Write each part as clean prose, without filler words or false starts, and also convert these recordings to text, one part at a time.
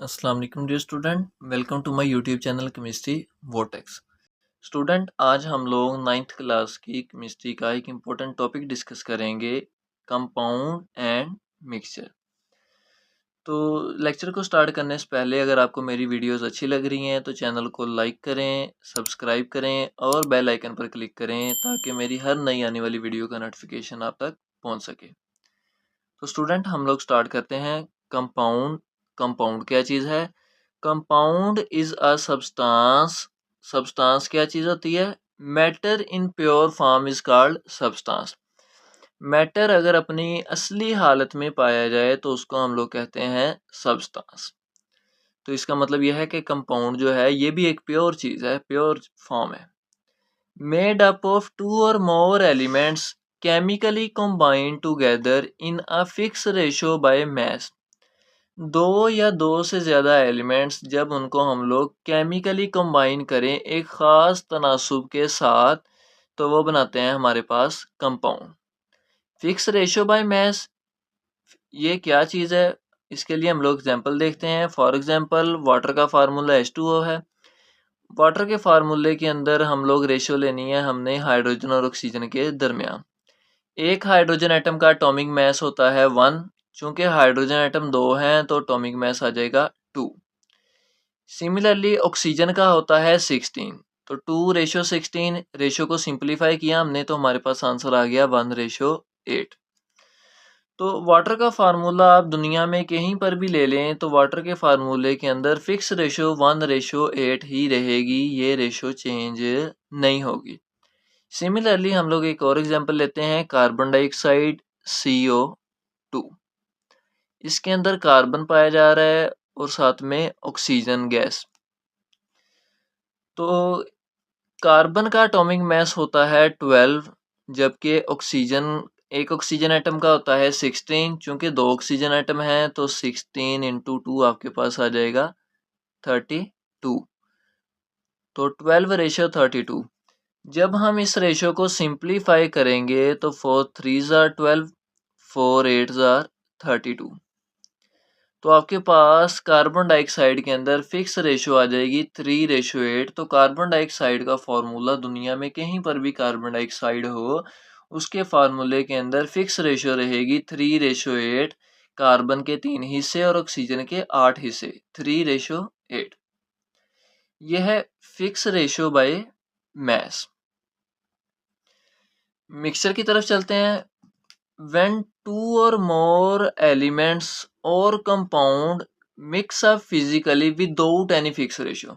अस्सलाम वालेकुम dear student, welcome to my YouTube channel chemistry vortex. Student, आज हम लोग नाइन्थ क्लास की केमिस्ट्री का एक इम्पोर्टेंट टॉपिक डिस्कस करेंगे, कंपाउंड एंड मिक्सचर। तो लेक्चर को स्टार्ट करने से पहले अगर आपको मेरी वीडियोस अच्छी लग रही हैं तो चैनल को लाइक करें, सब्सक्राइब करें और बेल आइकन पर क्लिक करें ताकि मेरी हर नई आने वाली वीडियो का नोटिफिकेशन आप तक पहुंच सके। तो स्टूडेंट, हम लोग स्टार्ट करते हैं। कंपाउंड। कंपाउंड क्या चीज़ है? Compound is a substance. Substance क्या चीज़ होती है? Matter in pure form is called substance. Matter अगर अपनी असली हालत में पाया जाए तो उसको हम लोग कहते हैं सब्सटेंस। तो इसका मतलब यह है कि कंपाउंड जो है ये भी एक प्योर चीज़ है, प्योर फॉर्म है। मेड अप ऑफ टू और more elements chemically combined together in a fix ratio bye mass। दो या दो से ज़्यादा एलिमेंट्स जब उनको हम लोग केमिकली कंबाइन करें एक ख़ास तनासुब के साथ तो वो बनाते हैं हमारे पास compound. Fix ratio by mass ये क्या चीज़ है? इसके लिए हम लोग एग्जांपल देखते हैं। फॉर एग्जांपल वाटर का फार्मूला H2O है। वाटर के फार्मूले के अंदर हम लोग रेशो लेनी है हमने हाइड्रोजन और ऑक्सीजन के दरमियान। एक हाइड्रोजन एटम का एटॉमिक मास होता है 1। चूंकि हाइड्रोजन एटम 2 हैं तो एटॉमिक मास आ जाएगा 2। सिमिलरली ऑक्सीजन का होता है 16। तो 2:16। रेशो को सिंप्लीफाई किया हमने तो हमारे पास आंसर आ गया 1:8। तो वाटर का फार्मूला आप दुनिया में कहीं पर भी ले लें तो वाटर के फार्मूले के अंदर फिक्स रेशो 1:8 ही रहेगी, ये रेशो चेंज नहीं होगी। सिमिलरली हम लोग एक और एग्जांपल लेते हैं, कार्बन डाइऑक्साइड CO2। इसके अंदर कार्बन पाया जा रहा है और साथ में ऑक्सीजन गैस। तो कार्बन का एटॉमिक मास होता है 12, जबकि एक ऑक्सीजन एटम का होता है 16। चूंकि दो ऑक्सीजन एटम हैं तो 16 इंटू 2 आपके पास आ जाएगा 32। तो 12:32। जब हम इस रेशो को सिंप्लीफाई करेंगे तो 4 3 ज़ार 12, 4 8 ज़ार 32। तो आपके पास कार्बन डाइऑक्साइड के अंदर फिक्स रेशो आ जाएगी 3:8। तो कार्बन डाइऑक्साइड का फॉर्मूला दुनिया में कहीं पर भी कार्बन डाइऑक्साइड हो उसके फार्मूले के अंदर फिक्स रेशो रहेगी 3:8। कार्बन के 3 हिस्से और ऑक्सीजन के 8 हिस्से, 3:8। यह है fix ratio by mass. Mixture की तरफ चलते हैं। when two or more elements or compound mix up physically without any fixed ratio।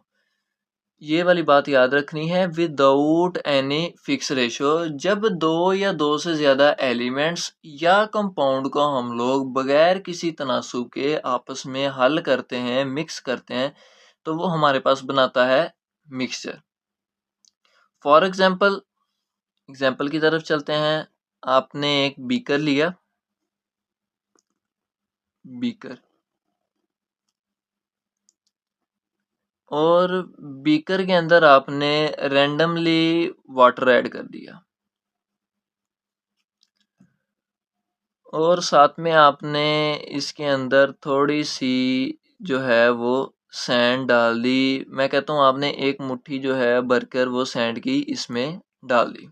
ये वाली बात याद रखनी है, विदाउट एनी फिक्स रेशो। जब दो या दो से ज़्यादा एलिमेंट्स या कंपाउंड को हम लोग बगैर किसी तनासुब के आपस में हल करते हैं, मिक्स करते हैं, तो वो हमारे पास बनाता है मिक्सचर। फॉर एग्जाम्पल की तरफ चलते हैं। आपने एक बीकर लिया, बीकर, और बीकर के अंदर आपने रैंडमली वाटर ऐड कर दिया और साथ में आपने इसके अंदर थोड़ी सी जो है वो सैंड डाल दी। मैं कहता हूँ आपने एक मुट्ठी जो है भरकर वो सैंड की इसमें डाल दी।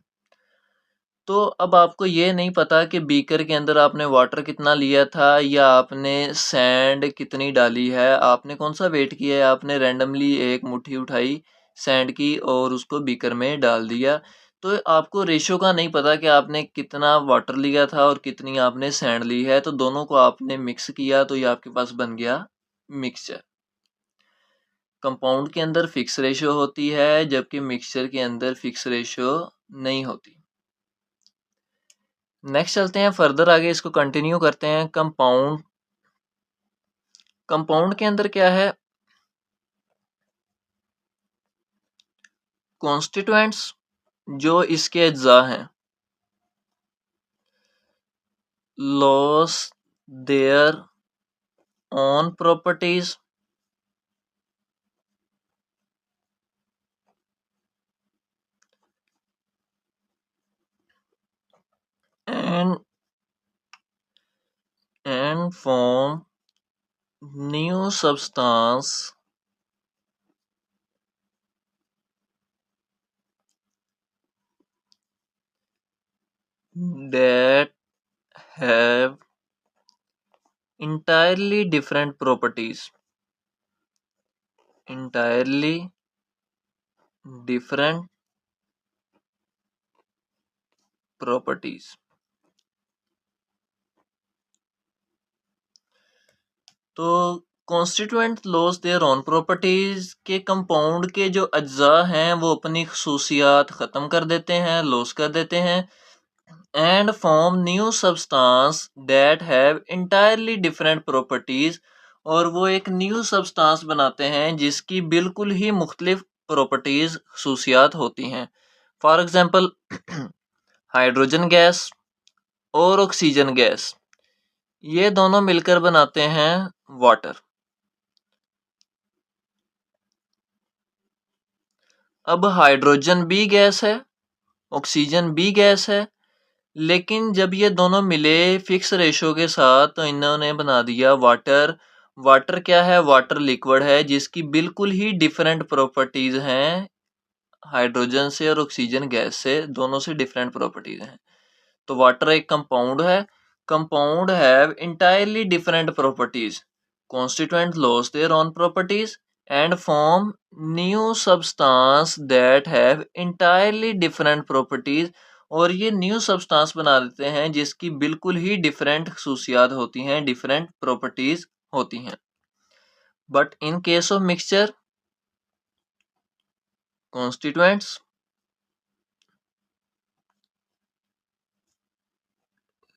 तो अब आपको ये नहीं पता कि बीकर के अंदर आपने वाटर कितना लिया था या आपने सैंड कितनी डाली है। आपने कौन सा वेट किया है? आपने रैंडमली एक मुट्ठी उठाई सैंड की और उसको बीकर में डाल दिया। तो आपको रेशो का नहीं पता कि आपने कितना वाटर लिया था और कितनी आपने सैंड ली है। तो दोनों को आपने मिक्स किया तो ये आपके पास बन गया मिक्सचर। कंपाउंड के अंदर फिक्स रेशो होती है जबकि मिक्सचर के अंदर फिक्स रेशो नहीं होती। नेक्स्ट चलते हैं फर्दर आगे, इसको कंटिन्यू करते हैं। कंपाउंड। कंपाउंड के अंदर क्या है? कॉन्स्टिट्यूएंट्स जो इसके अज्जा हैं, loss their own properties and form new substance that have entirely different properties. Entirely different properties. तो constituent lose their own properties के कंपाउंड के जो अज्जा हैं वो अपनी खसूसियात ख़त्म कर देते हैं, लॉस कर देते हैं, and form new substance that have entirely different properties, और वो एक न्यू सब्सटेंस बनाते हैं जिसकी बिल्कुल ही मुख्तलिफ प्रॉपर्टीज खसूसियात होती हैं। फॉर एग्जांपल हाइड्रोजन गैस और ऑक्सीजन गैस, ये दोनों मिलकर बनाते हैं वाटर। अब हाइड्रोजन भी गैस है, ऑक्सीजन भी गैस है, लेकिन जब ये दोनों मिले फिक्स रेशो के साथ तो इन्होंने बना दिया वाटर। वाटर क्या है? वाटर लिक्विड है जिसकी बिल्कुल ही डिफरेंट प्रॉपर्टीज हैं हाइड्रोजन से और ऑक्सीजन गैस से, दोनों से डिफरेंट प्रॉपर्टीज हैं। तो वाटर एक कंपाउंड है, compound have entirely different properties, constituent lose their own properties and form new substance that have entirely different properties, और ये न्यू सब्सटेंस बना देते हैं जिसकी बिल्कुल ही डिफरेंट खसूसियात होती हैं, डिफरेंट प्रॉपर्टीज होती हैं। But in case of mixture, constituents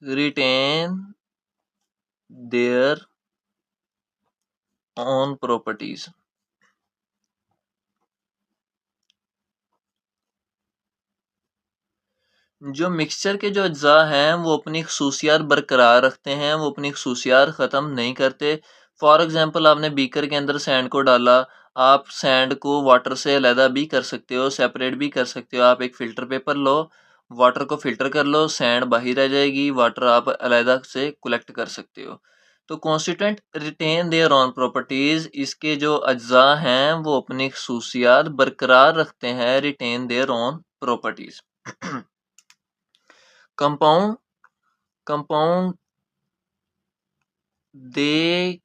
retain their own properties। जो मिक्सचर के जो अज्जा हैं वो अपनी खसूसियात बरकरार रखते हैं, वो अपनी खसूसियात ख़त्म नहीं करते। फॉर एग्जांपल आपने बीकर के अंदर सैंड को डाला, आप सैंड को वाटर से अलहदा भी कर सकते हो, सेपरेट भी कर सकते हो। आप एक फ़िल्टर पेपर लो, वाटर को फ़िल्टर कर लो, सैंड बाहर आ जाएगी, वाटर आप अलहदा से कलेक्ट कर सकते हो। तो constituent retain their own properties, इसके जो अज्जा हैं वो अपनी खसूसियात बरकरार रखते हैं, retain their own properties. compound they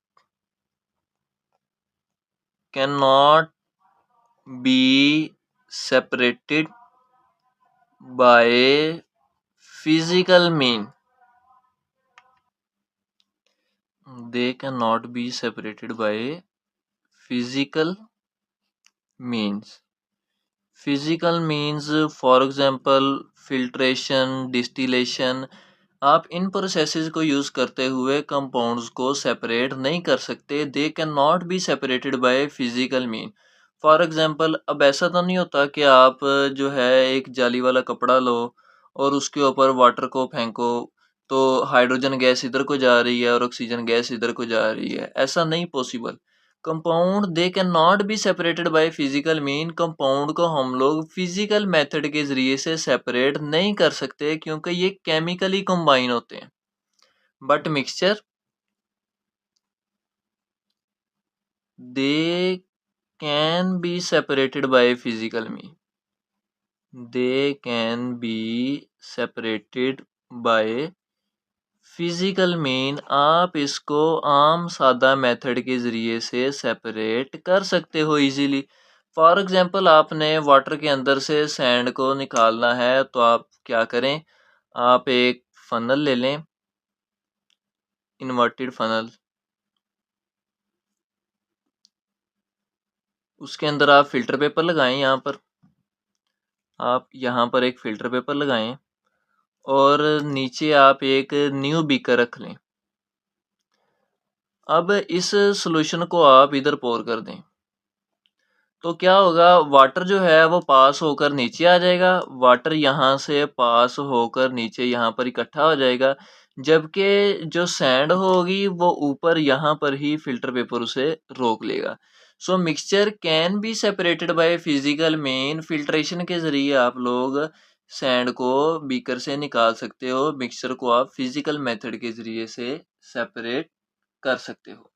cannot be separated by physical mean, they cannot be separated by physical means। Physical means for example filtration, distillation, आप इन प्रोसेसेस को यूज़ करते हुए कंपाउंड्स को सेपरेट नहीं कर सकते। They can not be separated by physical mean. For example अब ऐसा तो नहीं होता कि आप जो है एक जाली वाला कपड़ा लो और उसके ऊपर वाटर को फेंको तो हाइड्रोजन गैस इधर को जा रही है और ऑक्सीजन गैस इधर को जा रही है, ऐसा नहीं possible. Compound they can not be separated by physical mean, compound को हम लोग फिजिकल मेथड के जरिए से सेपरेट नहीं कर सकते क्योंकि ये केमिकली कंबाइन होते हैं। But mixture they can be separated by physical mean, they can be separated by physical mean. आप इसको आम सादा मेथड के ज़रिए से सेपरेट कर सकते हो इजीली। फॉर एग्जांपल आपने वाटर के अंदर से सैंड को निकालना है तो आप क्या करें, आप एक फनल ले लें, इन्वर्टेड फनल, उसके अंदर आप फिल्टर पेपर लगाएं। यहाँ पर आप यहाँ पर एक फ़िल्टर पेपर लगाएं और नीचे आप एक न्यू बीकर रख लें। अब इस सॉल्यूशन को आप इधर पोर कर दें तो क्या होगा, वाटर जो है वो पास होकर नीचे आ जाएगा, वाटर यहाँ से पास होकर नीचे यहाँ पर इकट्ठा हो जाएगा, जबकि जो सैंड होगी वो ऊपर यहाँ पर ही फिल्टर पेपर उसे रोक लेगा। So mixture can be separated by physical mean, filtration के ज़रिए आप लोग सैंड को बीकर से निकाल सकते हो, मिक्सचर को आप फिजिकल मेथड के ज़रिए से सेपरेट कर सकते हो।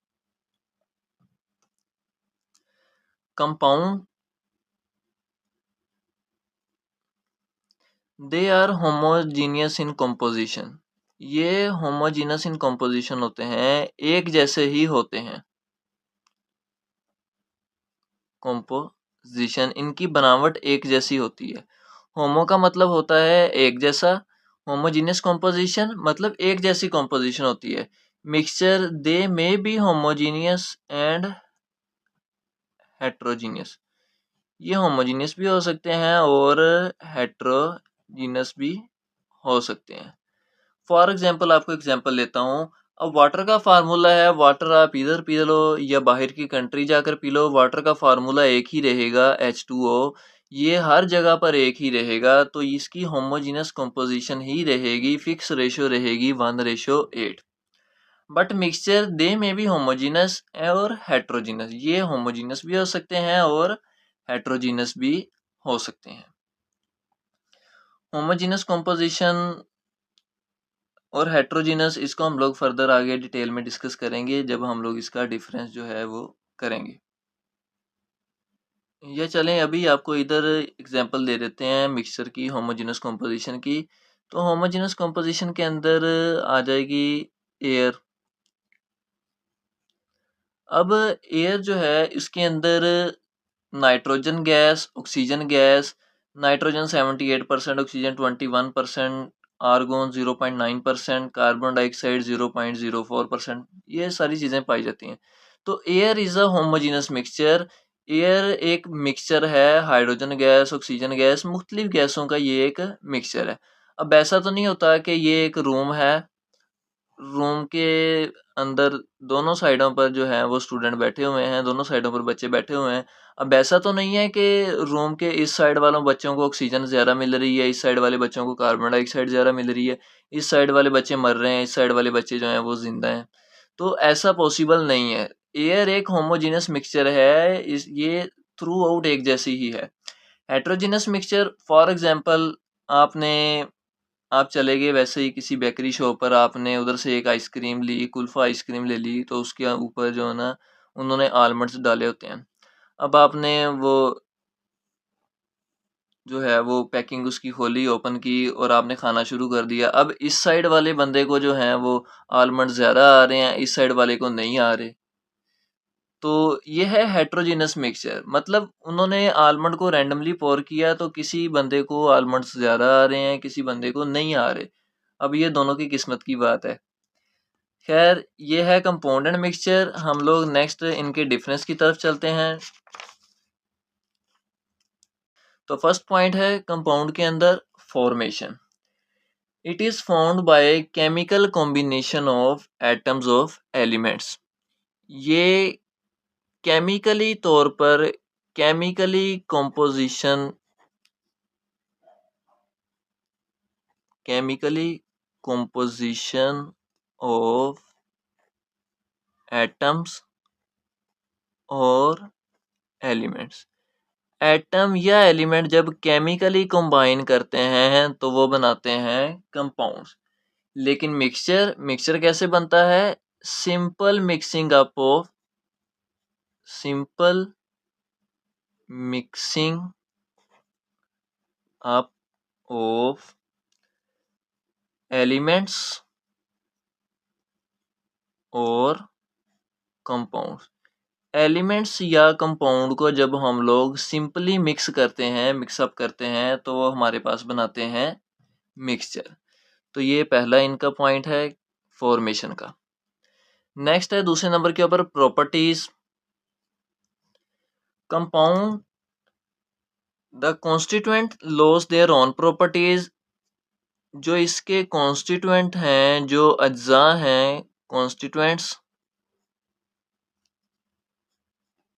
Compound they are homogeneous in composition, ये होमोजीनियस इन कॉम्पोजिशन होते हैं, एक जैसे ही होते हैं। कॉम्पोजिशन, इनकी बनावट एक जैसी होती है। होमो का मतलब होता है एक जैसा, होमोजीनियस कॉम्पोजिशन मतलब एक जैसी कॉम्पोजिशन होती है। Mixture they may be homogeneous and heterogeneous, ये होमोजीनियस भी हो सकते हैं और हेट्रोजीनियस भी हो सकते हैं। फॉर एग्जाम्पल आपको एग्जाम्पल लेता हूँ। अब वाटर का फार्मूला है, वाटर आप इधर पी लो या बाहर की कंट्री जाकर पी लो, वाटर का फार्मूला एक ही रहेगा, H2O, ये हर जगह पर एक ही रहेगा, तो इसकी होमोजीनियस कंपोजिशन ही रहेगी, फिक्स रेशियो रहेगी 1:8। बट मिक्सचर दे में भी होमोजीनस और हेट्रोजीनस, ये होमोजीनस भी हो सकते हैं और हेट्रोजीनस भी हो सकते हैं। होमोजीनस कंपोजिशन और हेट्रोजीनस, इसको हम लोग फर्दर आगे डिटेल में डिस्कस करेंगे जब हम लोग इसका डिफरेंस जो है वो करेंगे। या चलें अभी आपको इधर एग्जांपल दे देते हैं मिक्सचर की होमोजीनस कंपोजिशन की। तो होमोजीनस कंपोजिशन के अंदर आ जाएगी एयर। अब एयर जो है इसके अंदर nitrogen gas, oxygen gas, nitrogen 78%, oxygen 21%, argon 0.9%, carbon dioxide 0.04%, ये सारी चीज़ें पाई जाती हैं। तो air is a homogeneous mixture. Air एक मिक्सचर है, हाइड्रोजन गैस, ऑक्सीजन गैस, मुख्तलिफ गैसों का ये एक मिक्सचर है। अब ऐसा तो नहीं होता कि ये एक रूम है, रूम के अंदर दोनों साइडों पर जो है वो स्टूडेंट बैठे हुए हैं, दोनों साइडों पर बच्चे बैठे हुए हैं। अब ऐसा तो नहीं है कि रूम के इस साइड वालों बच्चों को ऑक्सीजन ज़्यादा मिल रही है, इस साइड वाले बच्चों को कार्बन डाइऑक्साइड ज़्यादा मिल रही है, इस साइड वाले बच्चे मर रहे हैं, इस साइड वाले बच्चे जो हैं वो जिंदा हैं। तो ऐसा पॉसिबल नहीं है। एयर एक होमोजीनस मिक्सचर है, इस ये थ्रू आउट एक जैसी ही है। हेट्रोजीनस मिक्सचर, फॉर एग्जाम्पल आपने आप चले गए वैसे ही किसी बेकरी शॉप पर, आपने उधर से एक आइसक्रीम ली, कुल्फा आइसक्रीम ले ली, तो उसके ऊपर जो है ना उन्होंने आलमंड्स डाले होते हैं। अब आपने वो जो है वो पैकिंग उसकी खोली, ओपन की और आपने खाना शुरू कर दिया। अब इस साइड वाले बंदे को जो है वो आलमंड ज़्यादा आ रहे हैं, इस साइड वाले को नहीं आ रहे। तो ये है हेट्रोजीनस मिक्सचर, मतलब उन्होंने आलमंड को रैंडमली पोर किया तो किसी बंदे को आलमंड्स ज़्यादा आ रहे हैं, किसी बंदे को नहीं आ रहे। अब ये दोनों की किस्मत की बात है। खैर ये है कंपाउंडेड मिक्सचर। हम लोग नेक्स्ट इनके डिफरेंस की तरफ चलते हैं। तो फर्स्ट पॉइंट है कंपाउंड के अंदर formation. It is found by chemical combination of atoms of elements. ये केमिकली तौर पर chemically composition chemically composition of atoms और एलिमेंट्स। एटम या एलिमेंट जब केमिकली कंबाइन करते हैं तो वो बनाते हैं कंपाउंड्स। लेकिन मिक्सचर मिक्सचर कैसे बनता है? Simple mixing up of simple mixing up of elements और कंपाउंड्स। एलिमेंट्स या कंपाउंड को जब हम लोग सिंपली मिक्स करते हैं, मिक्सअप करते हैं, तो वो हमारे पास बनाते हैं मिक्सचर। तो ये पहला इनका पॉइंट है फॉर्मेशन का। नेक्स्ट है दूसरे नंबर के ऊपर properties. Compound the constituent lose their own properties. जो इसके कॉन्स्टिट्यूएंट हैं, जो अज्जा हैं, constituents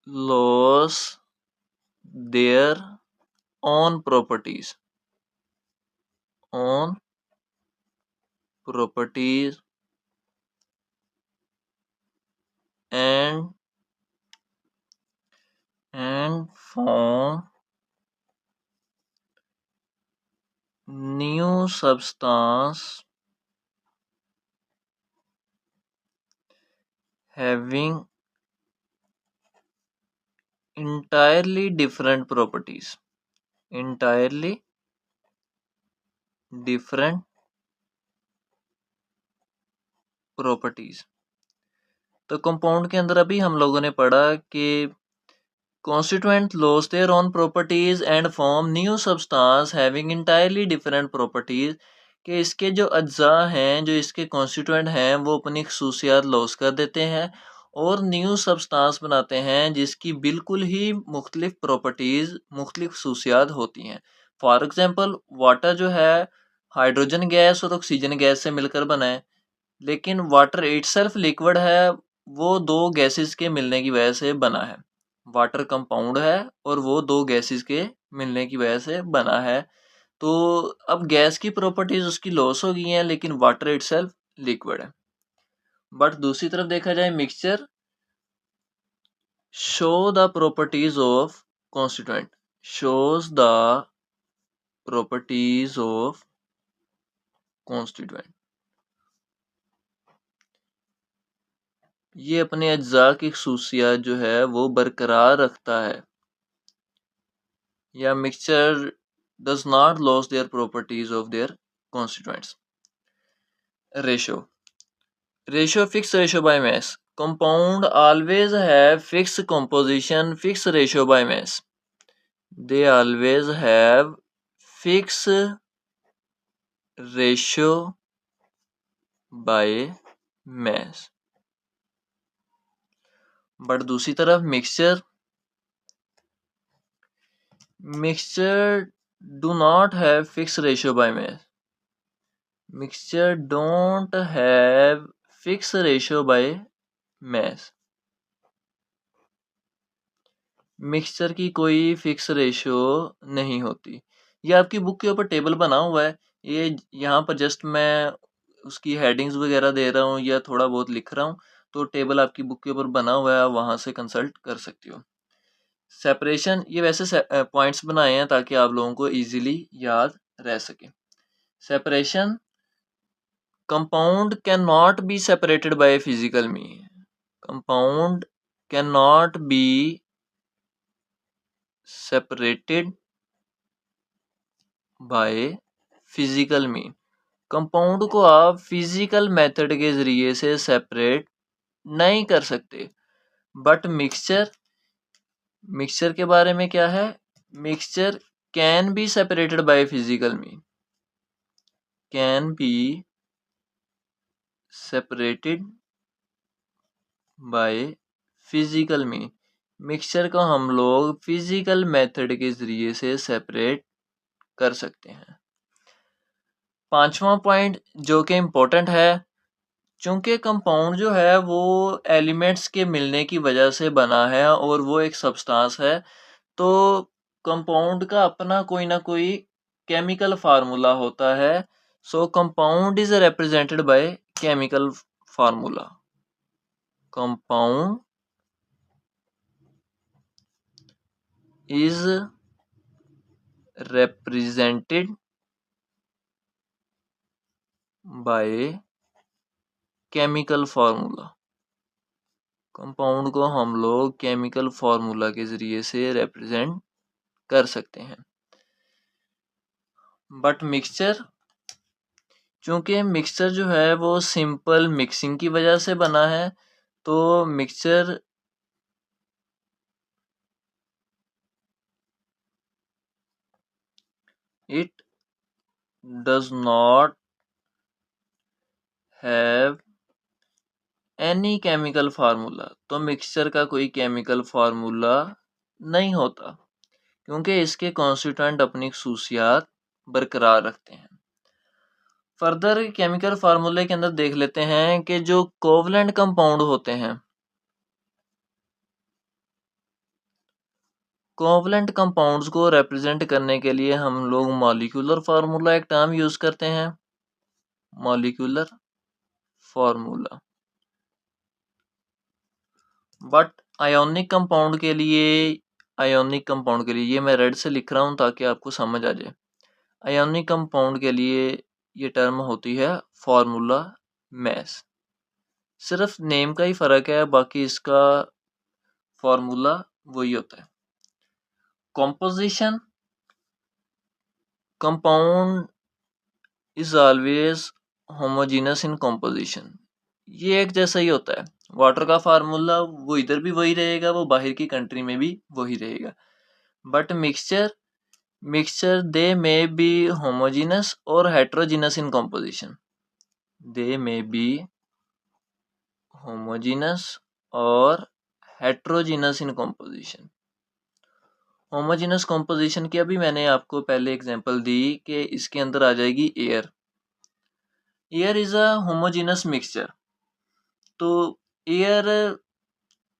loss their own properties, own properties and form new substance having entirely different properties, entirely different properties। तो कंपाउंड के अंदर अभी हम लोगों ने पढ़ा कि constituent lose their own properties and form new substance having entirely different properties, कि इसके जो अज्जा हैं, जो इसके कॉन्स्टिट्यूएंट हैं, वो अपनी खसूसियात लॉस कर देते हैं और न्यू सब्सटेंस बनाते हैं जिसकी बिल्कुल ही मुख्तलिफ प्रॉपर्टीज़, मुख्तलिफ खसूसियात होती हैं। फॉर एग्जांपल वाटर जो है हाइड्रोजन गैस और ऑक्सीजन गैस से मिलकर बना है, लेकिन वाटर इटसेल्फ लिक्विड है, वो दो गैसेस के मिलने की वजह से बना है। वाटर कंपाउंड है और वो दो गैसेस के मिलने की वजह से बना है। तो अब गैस की प्रॉपर्टीज उसकी लॉस हो गई हैं, लेकिन वाटर इटसेल्फ लिक्विड है। बट दूसरी तरफ देखा जाए mixture show the properties of constituent, shows the properties of constituent, ये अपने अज्जा की खसूसियात जो है वो बरकरार रखता है। या mixture does not lose their properties of their constituents। Ratio fixed ratio by mass, compound always have fixed composition, fixed ratio by mass, they always have fixed ratio by mass। But दूसरी तरफ mixture do not have fixed ratio by mass, mixture don't have fixed ratio by mass, mixture की कोई fix ratio नहीं होती। ये आपकी book के ऊपर टेबल बना हुआ है, ये यहाँ पर जस्ट मैं उसकी हेडिंग्स वगैरह दे रहा हूँ या थोड़ा बहुत लिख रहा हूँ, तो टेबल आपकी बुक के ऊपर बना हुआ है, आप वहाँ से कंसल्ट कर सकती हो। सेपरेशन, ये वैसे पॉइंट्स बनाए हैं ताकि आप लोगों को इजीली याद रह सके। Separation, compound can not be separated by physical mean, compound can not be separated by physical mean, compound को आप फिजिकल मेथड के जरिए से सेपरेट नहीं कर सकते। बट मिक्सचर के बारे में क्या है, mixture can be separated by physical mean, can be separated by physical mean, mixture को हम लोग फिजिकल मेथड के जरिए से सेपरेट कर सकते हैं। पांचवा पॉइंट जो कि इम्पोर्टेंट है, चूंकि कंपाउंड जो है वो एलिमेंट्स के मिलने की वजह से बना है और वो एक सब्सटेंस है, तो कंपाउंड का अपना कोई ना कोई केमिकल फार्मूला होता है। सो compound is represented by chemical formula, compound is represented by chemical formula, compound को हम लोग केमिकल फार्मूला के जरिए से रिप्रेजेंट कर सकते हैं। बट मिक्सचर, चूंकि मिक्सचर जो है वो सिंपल मिक्सिंग की वजह से बना है, तो mixture it does not have any chemical formula, तो मिक्सचर का कोई केमिकल फार्मूला नहीं होता क्योंकि इसके कॉन्स्टिट्यूएंट अपनी खसूसियात बरकरार रखते हैं। फर्दर केमिकल फार्मूले के अंदर देख लेते हैं कि जो कोवलेंट कंपाउंड होते हैं, कोवलेंट कंपाउंड्स को रिप्रेजेंट करने के लिए हम लोग मॉलिक्यूलर फार्मूला एक टर्म यूज करते हैं, molecular formula. But ionic compound के लिए ये मैं रेड से लिख रहा हूँ ताकि आपको समझ आ जाए। आयोनिक कंपाउंड के लिए ये टर्म होती है फार्मूला मैस, सिर्फ नेम का ही फर्क है, बाकी इसका फार्मूला वही होता है। Composition, compound is always homogeneous in composition, ये एक जैसा ही होता है। वाटर का फार्मूला वो इधर भी वही रहेगा, वो बाहर की कंट्री में भी वही रहेगा। But mixture they may be homogeneous or heterogeneous in composition, they may be homogeneous or heterogeneous in composition. Homogeneous composition की अभी मैंने आपको पहले एग्जांपल दी कि इसके अंदर आ जाएगी air. Air is a homogeneous mixture. तो एयर,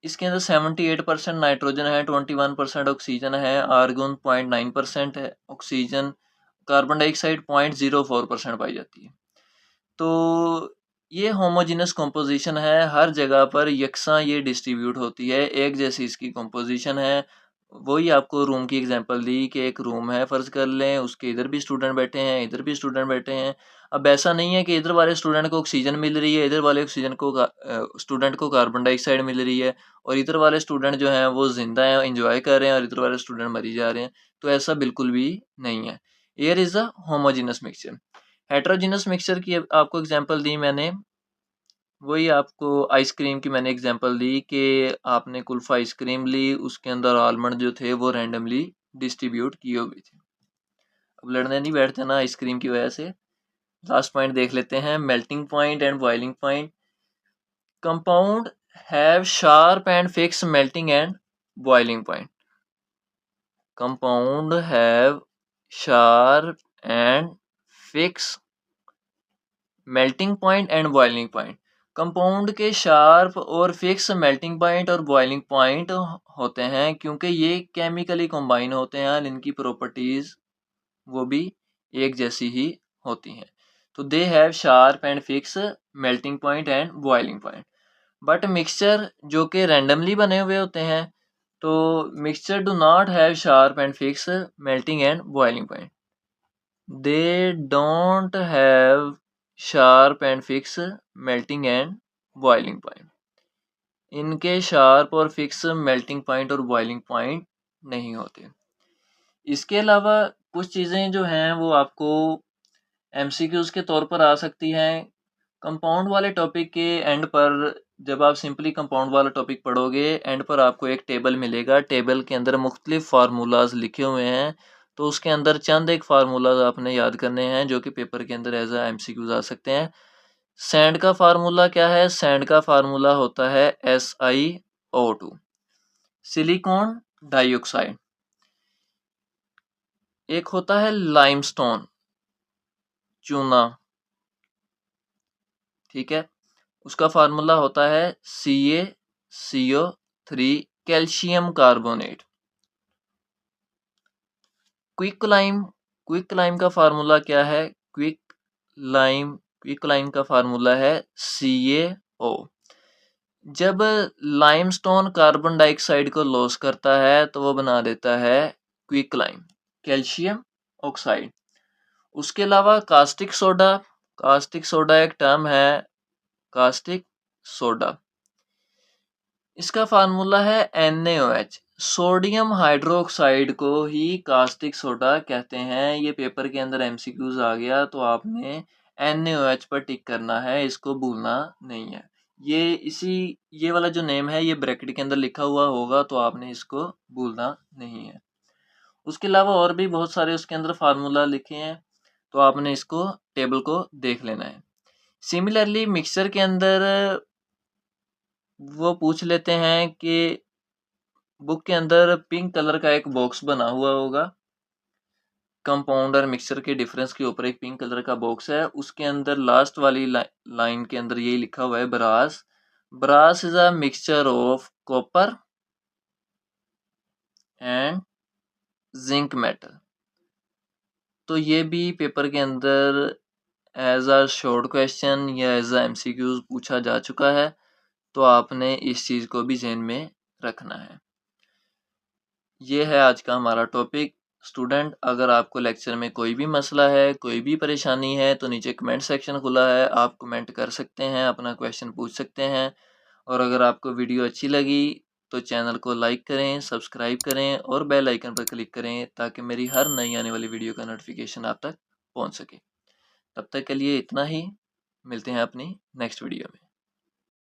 इसके अंदर 78% नाइट्रोजन है, 21% ऑक्सीजन है, आर्गन 0.9% है, ऑक्सीजन, कार्बन डाइऑक्साइड 0.04% पाई जाती है। तो ये होमोजीनस कॉम्पोजिशन है, हर जगह पर यकसा ये डिस्ट्रीब्यूट होती है, एक जैसी इसकी कॉम्पोजिशन है। वही आपको रूम की एग्जांपल दी कि एक रूम है, फ़र्ज़ कर लें, उसके इधर भी स्टूडेंट बैठे हैं, इधर भी स्टूडेंट बैठे हैं। अब ऐसा नहीं है कि इधर वाले स्टूडेंट को ऑक्सीजन मिल रही है, इधर वाले स्टूडेंट को कार्बन डाइऑक्साइड मिल रही है, और इधर वाले स्टूडेंट जो हैं वो ज़िंदा हैं, एंजॉय कर रहे हैं, और इधर वाले स्टूडेंट मरी जा रहे हैं। तो ऐसा बिल्कुल भी नहीं है। Air is a homogeneous mixture. Heterogeneous mixture की आपको एग्जांपल दी मैंने, वही आपको आइसक्रीम की मैंने एग्जांपल दी कि आपने कुल्फ़ा आइसक्रीम ली, उसके अंदर आलमंड जो थे वो रैंडमली डिस्ट्रीब्यूट किए हुए थे। अब लड़ने नहीं बैठते ना आइसक्रीम की वजह से। लास्ट पॉइंट देख लेते हैं, melting point and boiling point. Compound have sharp and fix melting and boiling point. Compound have sharp and fix melting point and boiling point. Compound के शार्प और फिक्स मेल्टिंग पॉइंट और boiling point होते हैं क्योंकि ये chemically combine होते हैं और इनकी प्रॉपर्टीज वो भी एक जैसी ही होती हैं। तो they have sharp and fix melting point and boiling point. But mixture जो कि रैंडमली बने हुए होते हैं, तो mixture do not have sharp and fix melting and boiling point. They don't have sharp and fixed melting and boiling point. इनके sharp और fix melting point और बॉइलिंग पॉइंट नहीं होते। इसके अलावा कुछ चीज़ें जो हैं वो आपको एमसीक्यूज़ के तौर पर आ सकती हैं। कंपाउंड वाले टॉपिक के एंड पर, जब आप सिंपली कंपाउंड वाला टॉपिक पढ़ोगे, एंड पर आपको एक टेबल मिलेगा, टेबल के अंदर मुख्तलिफ फार्मूलाज लिखे हुए हैं। तो उसके अंदर चंद एक फार्मूलाज आपने याद करने हैं जो कि पेपर के अंदर एज एमसीक्यूज आ सकते हैं। सैंड का फार्मूला क्या है? सैंड का फार्मूला होता है SiO2। Silicon dioxide. एक होता है लाइमस्टोन, चूना, ठीक है, उसका फार्मूला होता है CaCO3 calcium carbonate. Quick lime का फार्मूला क्या है? क्विक लाइम का फार्मूला है CaO। जब लाइमस्टोन कार्बन डाइऑक्साइड को लॉस करता है तो वो बना देता है क्विक लाइम, कैल्शियम ऑक्साइड। उसके अलावा कास्टिक सोडा एक टर्म है, कास्टिक सोडा, इसका फार्मूला है NaOH। सोडियम हाइड्रोक्साइड को ही कास्टिक सोडा कहते हैं। ये पेपर के अंदर एमसीक्यूज आ गया तो आपने NaOH पर टिक करना है, इसको भूलना नहीं है। ये वाला जो नेम है ये ब्रैकेट के अंदर लिखा हुआ होगा तो आपने इसको भूलना नहीं है। उसके अलावा और भी बहुत सारे उसके अंदर फार्मूला लिखे हैं तो आपने इसको टेबल को देख लेना है। सिमिलरली मिक्सचर के अंदर वो पूछ लेते हैं कि बुक के अंदर पिंक कलर का एक बॉक्स बना हुआ होगा, कंपाउंड और मिक्सचर के डिफरेंस के ऊपर एक पिंक कलर का बॉक्स है, उसके अंदर लास्ट वाली लाइन के अंदर यही लिखा हुआ है brass is a mixture of copper and zinc metal. तो ये भी पेपर के अंदर एज अ शॉर्ट क्वेश्चन या एज अ एमसीक्यूज पूछा जा चुका है, तो आपने इस चीज़ को भी ध्यान में रखना है। ये है आज का हमारा टॉपिक। स्टूडेंट, अगर आपको लेक्चर में कोई भी मसला है, कोई भी परेशानी है, तो नीचे कमेंट सेक्शन खुला है, आप कमेंट कर सकते हैं, अपना क्वेश्चन पूछ सकते हैं। और अगर आपको वीडियो अच्छी लगी तो चैनल को लाइक करें, सब्सक्राइब करें और बेल आइकन पर क्लिक करें ताकि मेरी हर नई आने वाली वीडियो का नोटिफिकेशन आप तक पहुंच सके। तब तक के लिए इतना ही, मिलते हैं अपनी नेक्स्ट वीडियो में।